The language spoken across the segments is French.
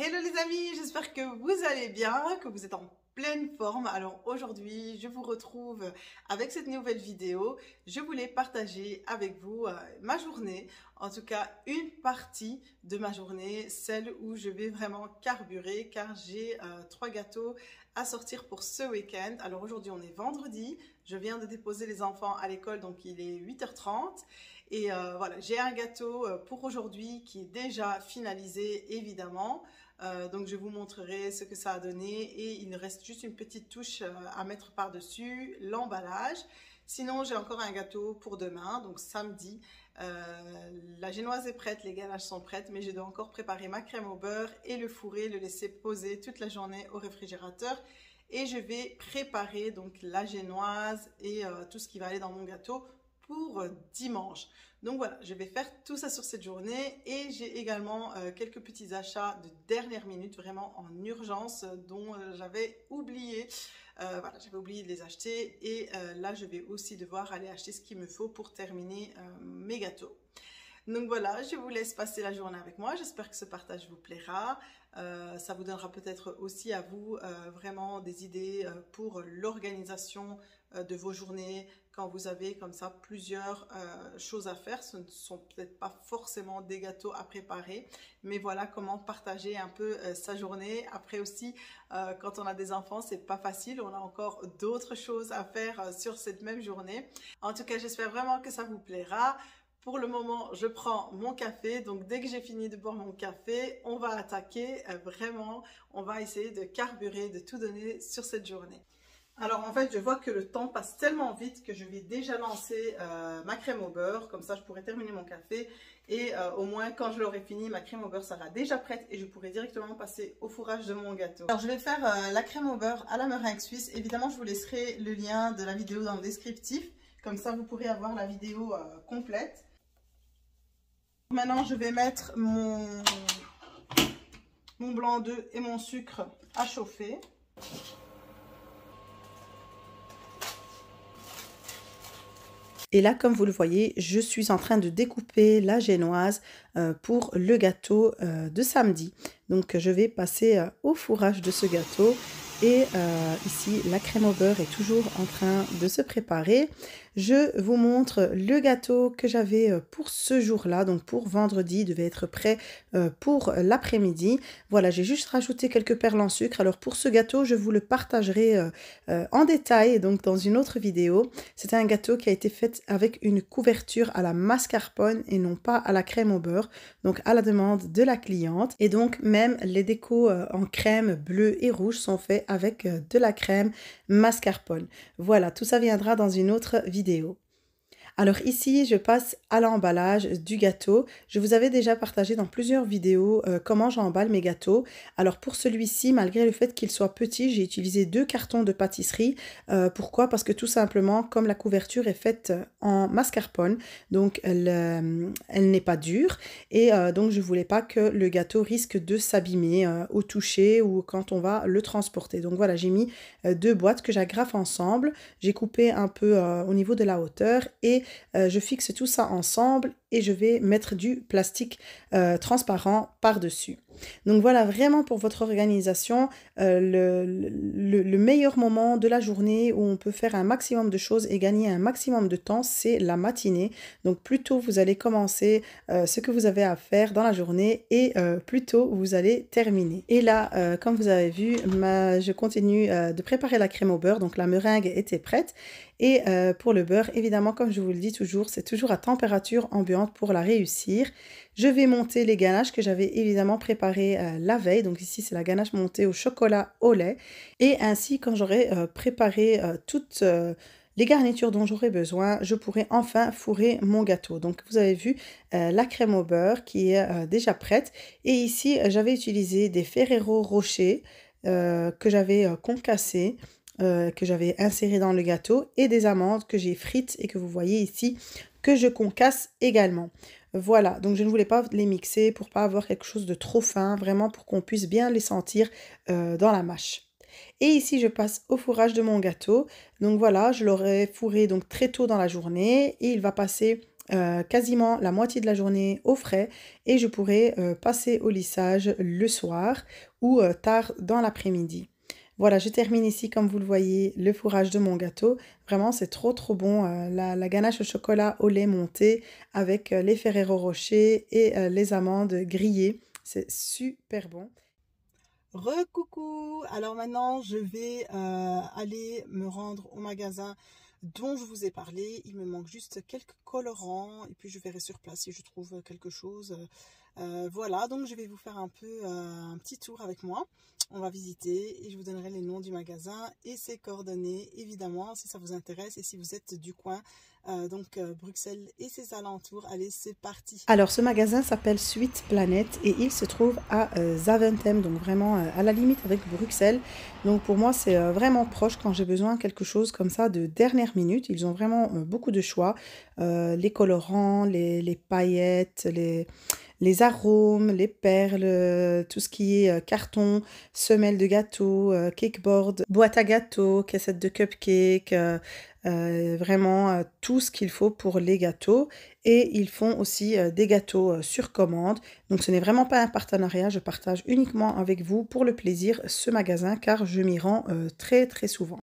Hello les amis, j'espère que vous allez bien, que vous êtes en pleine forme. Alors aujourd'hui, je vous retrouve avec cette nouvelle vidéo. Je voulais partager avec vous ma journée, en tout cas une partie de ma journée, celle où je vais vraiment carburer car j'ai 3 gâteaux à sortir pour ce week-end. Alors aujourd'hui, on est vendredi, je viens de déposer les enfants à l'école, donc il est 8h30. Et voilà, j'ai un gâteau pour aujourd'hui qui est déjà finalisé évidemment. Donc je vous montrerai ce que ça a donné et il reste juste une petite touche à mettre par-dessus, l'emballage. Sinon j'ai encore un gâteau pour demain, donc samedi. La génoise est prête, les ganaches sont prêtes, mais je dois encore préparer ma crème au beurre et le fourrer, le laisser poser toute la journée au réfrigérateur. Et je vais préparer donc la génoise et tout ce qui va aller dans mon gâteau pour dimanche. Donc voilà, je vais faire tout ça sur cette journée et j'ai également quelques petits achats de dernière minute, vraiment en urgence, dont j'avais oublié. Voilà, j'avais oublié de les acheter et là je vais aussi devoir aller acheter ce qu'il me faut pour terminer mes gâteaux. Donc voilà, je vous laisse passer la journée avec moi. J'espère que ce partage vous plaira. Ça vous donnera peut-être aussi à vous vraiment des idées pour l'organisation de vos journées quand vous avez comme ça plusieurs choses à faire. Ce ne sont peut-être pas forcément des gâteaux à préparer, mais voilà comment partager un peu sa journée. Après aussi, quand on a des enfants, c'est pas facile. On a encore d'autres choses à faire sur cette même journée. En tout cas, j'espère vraiment que ça vous plaira. Pour le moment, je prends mon café, donc dès que j'ai fini de boire mon café, on va attaquer vraiment, on va essayer de carburer, de tout donner sur cette journée. Alors en fait, je vois que le temps passe tellement vite que je vais déjà lancer ma crème au beurre, comme ça je pourrai terminer mon café et au moins quand je l'aurai fini, ma crème au beurre sera déjà prête et je pourrai directement passer au fourrage de mon gâteau. Alors je vais faire la crème au beurre à la meringue suisse, évidemment je vous laisserai le lien de la vidéo dans le descriptif, comme ça vous pourrez avoir la vidéo complète. Maintenant, je vais mettre mon blanc d'œuf et mon sucre à chauffer. Et là, comme vous le voyez, je suis en train de découper la génoise pour le gâteau de samedi. Donc, je vais passer au fourrage de ce gâteau. Et ici, la crème au beurre est toujours en train de se préparer. Je vous montre le gâteau que j'avais pour ce jour-là, donc pour vendredi, il devait être prêt pour l'après-midi. Voilà, j'ai juste rajouté quelques perles en sucre. Alors pour ce gâteau, je vous le partagerai en détail, donc dans une autre vidéo. C'était un gâteau qui a été fait avec une couverture à la mascarpone et non pas à la crème au beurre, donc à la demande de la cliente. Et donc même les décos en crème bleue et rouge sont faits avec de la crème mascarpone. Voilà, tout ça viendra dans une autre vidéo. Alors ici, je passe à l'emballage du gâteau. Je vous avais déjà partagé dans plusieurs vidéos comment j'emballe mes gâteaux. Alors pour celui-ci, malgré le fait qu'il soit petit, j'ai utilisé 2 cartons de pâtisserie. Pourquoi? Parce que tout simplement, comme la couverture est faite en mascarpone, donc elle n'est pas dure. Et donc je ne voulais pas que le gâteau risque de s'abîmer au toucher ou quand on va le transporter. Donc voilà, j'ai mis 2 boîtes que j'agrafe ensemble. J'ai coupé un peu au niveau de la hauteur et je fixe tout ça ensemble et je vais mettre du plastique transparent par-dessus. Donc voilà, vraiment pour votre organisation, le meilleur moment de la journée où on peut faire un maximum de choses et gagner un maximum de temps, c'est la matinée. Donc plus tôt vous allez commencer ce que vous avez à faire dans la journée et plus tôt vous allez terminer. Et là, comme vous avez vu, je continue de préparer la crème au beurre, donc la meringue était prête. Et pour le beurre, évidemment, comme je vous le dis toujours, c'est toujours à température ambiante pour la réussir. Je vais monter les ganaches que j'avais évidemment préparées la veille. Donc ici, c'est la ganache montée au chocolat au lait. Et ainsi, quand j'aurai préparé toutes les garnitures dont j'aurai besoin, je pourrai enfin fourrer mon gâteau. Donc vous avez vu la crème au beurre qui est déjà prête. Et ici, j'avais utilisé des Ferrero Rocher que j'avais concassés. Que j'avais inséré dans le gâteau et des amandes que j'ai frites et que vous voyez ici que je concasse également. Voilà, donc je ne voulais pas les mixer pour pas avoir quelque chose de trop fin, vraiment pour qu'on puisse bien les sentir dans la mâche. Et ici, je passe au fourrage de mon gâteau. Donc voilà, je l'aurai fourré donc très tôt dans la journée et il va passer quasiment la moitié de la journée au frais et je pourrai passer au lissage le soir ou tard dans l'après-midi. Voilà, je termine ici, comme vous le voyez, le fourrage de mon gâteau. Vraiment, c'est trop trop bon. La ganache au chocolat au lait monté avec les Ferrero Rocher et les amandes grillées. C'est super bon. Recoucou! Alors maintenant, je vais aller me rendre au magasin dont je vous ai parlé. Il me manque juste quelques colorants et puis je verrai sur place si je trouve quelque chose. Voilà, donc je vais vous faire un peu un petit tour avec moi. On va visiter et je vous donnerai les noms du magasin et ses coordonnées, évidemment, si ça vous intéresse et si vous êtes du coin, Bruxelles et ses alentours. Allez, c'est parti. Alors, ce magasin s'appelle Sweet Planet et il se trouve à Zaventem, donc vraiment à la limite avec Bruxelles. Donc, pour moi, c'est vraiment proche quand j'ai besoin de quelque chose comme ça de dernière minute. Ils ont vraiment beaucoup de choix. Les colorants, les paillettes, les arômes, les perles, tout ce qui est carton, semelle de gâteau, cakeboard, boîte à gâteaux, cassette de cupcake, vraiment tout ce qu'il faut pour les gâteaux. Et ils font aussi des gâteaux sur commande. Donc ce n'est vraiment pas un partenariat, je partage uniquement avec vous pour le plaisir ce magasin car je m'y rends très très souvent.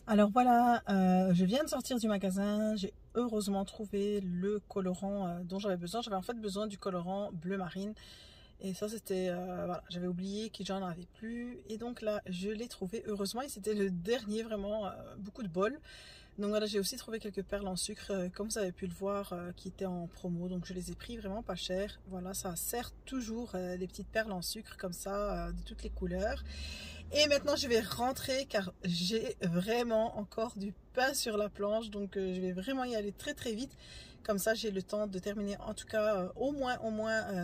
Alors voilà, je viens de sortir du magasin, j'ai heureusement trouvé le colorant dont j'avais besoin. J'avais en fait besoin du colorant bleu marine et ça c'était, voilà, j'avais oublié que j'en avais plus et donc là je l'ai trouvé heureusement et c'était le dernier vraiment, beaucoup de bol. Donc voilà, j'ai aussi trouvé quelques perles en sucre, comme vous avez pu le voir, qui étaient en promo. Donc je les ai pris vraiment pas cher. Voilà, ça sert toujours des petites perles en sucre comme ça, de toutes les couleurs. Et maintenant je vais rentrer car j'ai vraiment encore du pain sur la planche. Donc je vais vraiment y aller très très vite. Comme ça j'ai le temps de terminer en tout cas au moins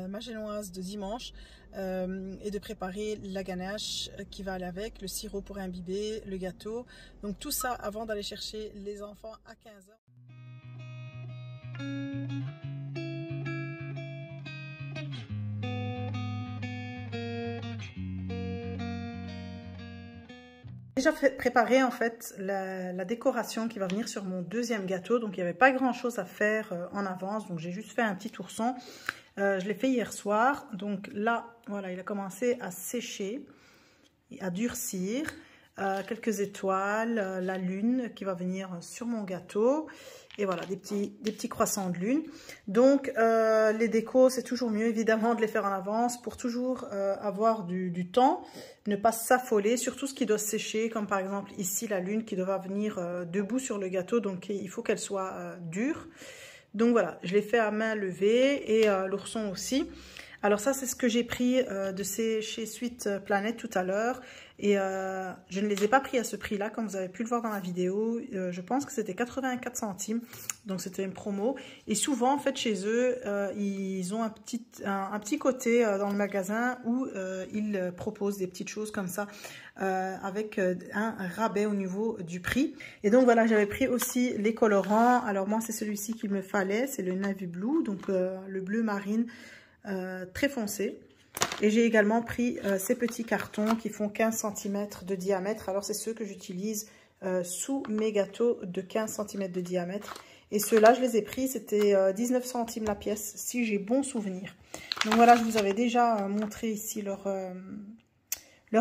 ma génoise de dimanche. Et de préparer la ganache qui va aller avec, le sirop pour imbiber, le gâteau. Donc tout ça avant d'aller chercher les enfants à 15 h. Déjà préparé en fait la décoration qui va venir sur mon deuxième gâteau. Donc il n'y avait pas grand chose à faire en avance. Donc j'ai juste fait un petit ourson. Je l'ai fait hier soir. Donc là, voilà, il a commencé à sécher, à durcir. Quelques étoiles, la lune qui va venir sur mon gâteau. Et voilà, des petits croissants de lune. Donc, les décos, c'est toujours mieux, évidemment, de les faire en avance pour toujours avoir du temps, ne pas s'affoler, surtout ce qui doit sécher, comme par exemple ici, la lune qui doit venir debout sur le gâteau. Donc, il faut qu'elle soit dure. Donc, voilà, je l'ai fait à main levée et l'ourson aussi. Alors ça, c'est ce que j'ai pris de chez Sweet Planet tout à l'heure. Et je ne les ai pas pris à ce prix-là, comme vous avez pu le voir dans la vidéo. Je pense que c'était 84 centimes, donc c'était une promo. Et souvent, en fait, chez eux, ils ont un petit côté dans le magasin où ils proposent des petites choses comme ça, avec un rabais au niveau du prix. Et donc voilà, j'avais pris aussi les colorants. Alors moi, c'est celui-ci qu'il me fallait, c'est le Navy Blue, donc le bleu marine très foncé. Et j'ai également pris ces petits cartons qui font 15 cm de diamètre. Alors c'est ceux que j'utilise sous mes gâteaux de 15 cm de diamètre. Et ceux-là, je les ai pris, c'était 19 centimes la pièce, si j'ai bon souvenir. Donc voilà, je vous avais déjà montré ici leur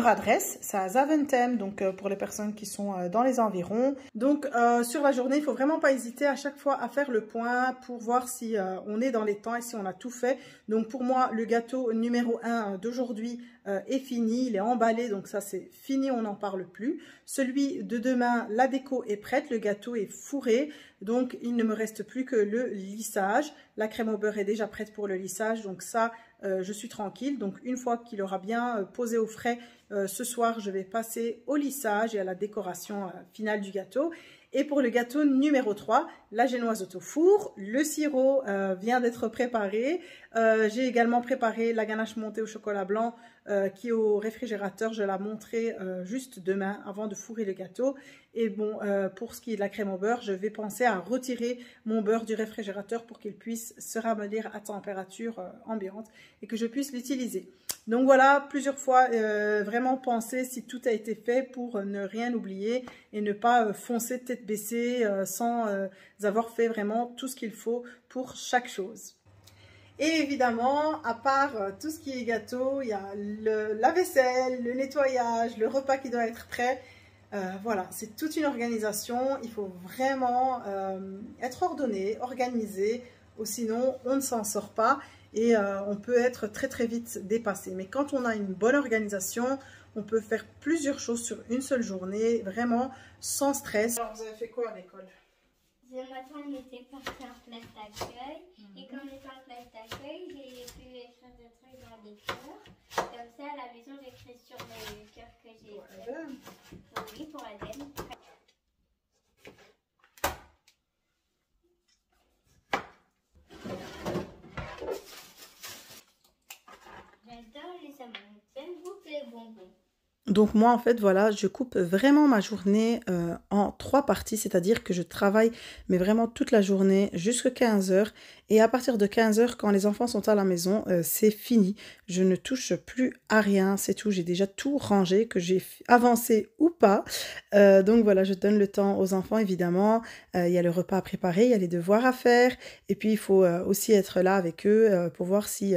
adresse. C'est à Zaventem, donc pour les personnes qui sont dans les environs. Donc sur la journée, il ne faut vraiment pas hésiter à chaque fois à faire le point pour voir si on est dans les temps et si on a tout fait. Donc pour moi, le gâteau numéro 1 d'aujourd'hui est fini, il est emballé, donc ça c'est fini, on n'en parle plus. Celui de demain, la déco est prête, le gâteau est fourré, donc il ne me reste plus que le lissage. La crème au beurre est déjà prête pour le lissage, donc ça je suis tranquille. Donc une fois qu'il aura bien posé au frais, ce soir je vais passer au lissage et à la décoration finale du gâteau. Et pour le gâteau numéro 3, la génoise au four, le sirop vient d'être préparé. J'ai également préparé la ganache montée au chocolat blanc qui est au réfrigérateur. Je la montrerai juste demain avant de fourrer le gâteau. Et bon, pour ce qui est de la crème au beurre, je vais penser à retirer mon beurre du réfrigérateur pour qu'il puisse se ramollir à température ambiante et que je puisse l'utiliser. Donc voilà, plusieurs fois, vraiment penser si tout a été fait pour ne rien oublier et ne pas foncer tête baissée sans avoir fait vraiment tout ce qu'il faut pour chaque chose. Et évidemment, à part tout ce qui est gâteau, il y a la vaisselle, le nettoyage, le repas qui doit être prêt. Voilà, c'est toute une organisation. Il faut vraiment être ordonné, organisé, ou sinon on ne s'en sort pas. Et on peut être très très vite dépassé. Mais quand on a une bonne organisation, on peut faire plusieurs choses sur une seule journée, vraiment sans stress. Alors vous avez fait quoi à l'école? Ce matin, on était parti en classe d'accueil. Et quand on était en classe d'accueil, j'ai pu écrire des trucs dans des cœurs. Comme ça, à la maison, j'écris sur les cœurs que j'ai fait. Oui, pour Adèle. J'adore les amandes. J'aime beaucoup les bonbons. Donc moi en fait voilà, je coupe vraiment ma journée en 3 parties, c'est-à-dire que je travaille mais vraiment toute la journée jusqu'à 15 h et à partir de 15 h quand les enfants sont à la maison, c'est fini. Je ne touche plus à rien, c'est tout, j'ai déjà tout rangé, que j'ai avancé ou pas. Donc voilà, je donne le temps aux enfants évidemment, il y a le repas à préparer, il y a les devoirs à faire et puis il faut aussi être là avec eux pour voir si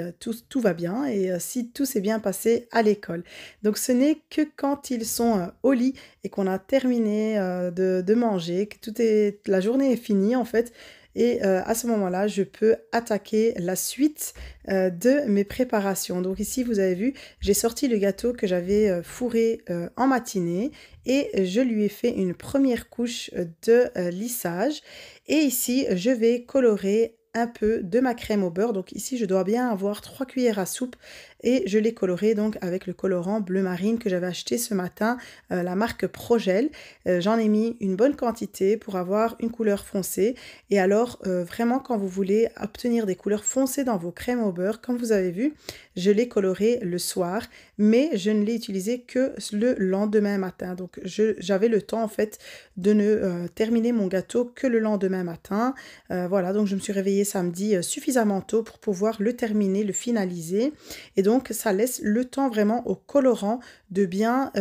tout va bien et si tout s'est bien passé à l'école. Donc ce n'est que quand ils sont au lit et qu'on a terminé de manger, que la journée est finie en fait. Et à ce moment-là, je peux attaquer la suite de mes préparations. Donc ici, vous avez vu, j'ai sorti le gâteau que j'avais fourré en matinée et je lui ai fait une première couche de lissage. Et ici, je vais colorer un peu de ma crème au beurre. Donc ici, je dois bien avoir 3 cuillères à soupe et je l'ai coloré donc avec le colorant bleu marine que j'avais acheté ce matin, la marque Progel. J'en ai mis une bonne quantité pour avoir une couleur foncée. Et alors, vraiment, quand vous voulez obtenir des couleurs foncées dans vos crèmes au beurre, comme vous avez vu, je l'ai coloré le soir, mais je ne l'ai utilisé que le lendemain matin. Donc, j'avais le temps, en fait, de ne terminer mon gâteau que le lendemain matin. Voilà, donc je me suis réveillée samedi suffisamment tôt pour pouvoir le terminer, le finaliser. Et donc, ça laisse le temps vraiment au colorant de bien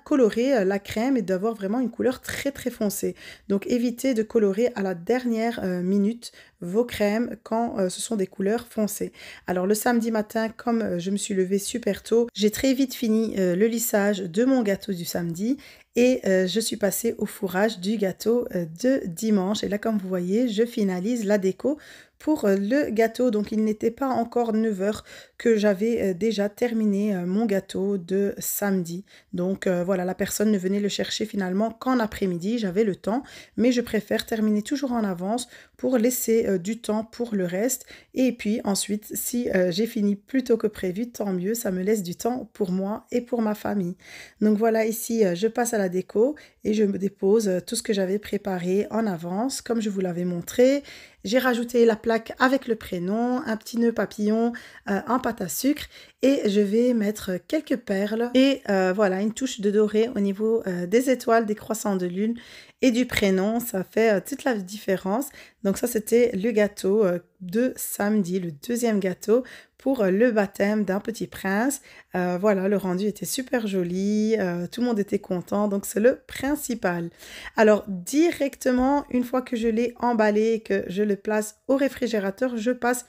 colorer la crème et d'avoir vraiment une couleur très très foncée. Donc, évitez de colorer à la dernière minute vos crèmes quand ce sont des couleurs foncées. Alors, le samedi matin, comme je me suis levée super tôt, j'ai très vite fini le lissage de mon gâteau du samedi. Et je suis passée au fourrage du gâteau de dimanche. Et là, comme vous voyez, je finalise la déco pour le gâteau. Donc il n'était pas encore 9 heures que j'avais déjà terminé mon gâteau de samedi. Donc voilà, la personne ne venait le chercher finalement qu'en après-midi, j'avais le temps, mais je préfère terminer toujours en avance pour laisser du temps pour le reste. Et puis ensuite, si j'ai fini plus tôt que prévu, tant mieux, ça me laisse du temps pour moi et pour ma famille. Donc voilà, ici je passe à la déco et je me dépose tout ce que j'avais préparé en avance, comme je vous l'avais montré. J'ai rajouté la plaque avec le prénom, un petit nœud papillon en pâte à sucre et je vais mettre quelques perles et voilà, une touche de doré au niveau des étoiles, des croissants de lune et du prénom. Ça fait toute la différence. Donc ça, c'était le gâteau de samedi, le deuxième gâteau pour le baptême d'un petit prince. Voilà, le rendu était super joli, tout le monde était content, donc c'est le principal. Alors directement, une fois que je l'ai emballé et que je le place au réfrigérateur, je passe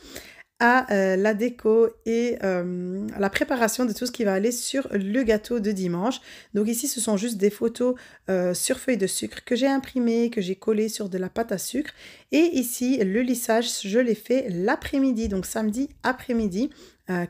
à la déco et à la préparation de tout ce qui va aller sur le gâteau de dimanche. Donc ici, ce sont juste des photos sur feuille de sucre que j'ai imprimées, que j'ai collées sur de la pâte à sucre. Et ici, le lissage, je l'ai fait l'après-midi, donc samedi après-midi.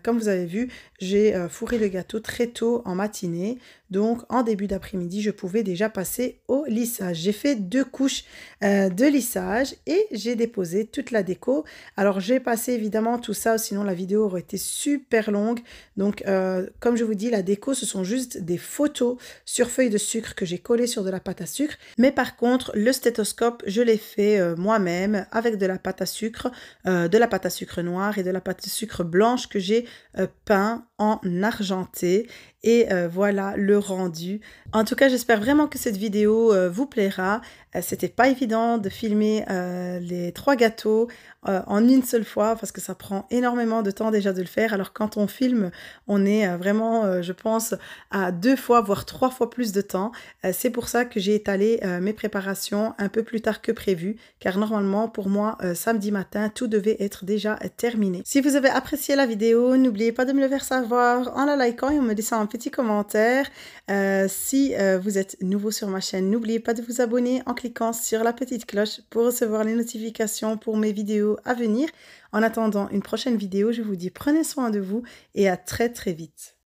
Comme vous avez vu, j'ai fourré le gâteau très tôt en matinée. Donc, en début d'après-midi, je pouvais déjà passer au lissage. J'ai fait 2 couches de lissage et j'ai déposé toute la déco. Alors, j'ai passé évidemment tout ça, sinon la vidéo aurait été super longue. Donc, comme je vous dis, la déco, ce sont juste des photos sur feuilles de sucre que j'ai collées sur de la pâte à sucre. Mais par contre, le stéthoscope, je l'ai fait moi-même avec de la pâte à sucre noire et de la pâte à sucre blanche que j'ai peint en argenté. Et voilà le rendu. En tout cas, j'espère vraiment que cette vidéo vous plaira. C'était pas évident de filmer les 3 gâteaux en une seule fois parce que ça prend énormément de temps déjà de le faire. Alors quand on filme, on est vraiment, je pense, à 2 fois, voire 3 fois plus de temps. C'est pour ça que j'ai étalé mes préparations un peu plus tard que prévu, car normalement, pour moi, samedi matin, tout devait être déjà terminé. Si vous avez apprécié la vidéo, n'oubliez pas de me le faire savoir en la likant et en me laissant un petit commentaire. Si vous êtes nouveau sur ma chaîne, n'oubliez pas de vous abonner en cliquant sur la petite cloche pour recevoir les notifications pour mes vidéos à venir. En attendant une prochaine vidéo, je vous dis prenez soin de vous et à très très vite.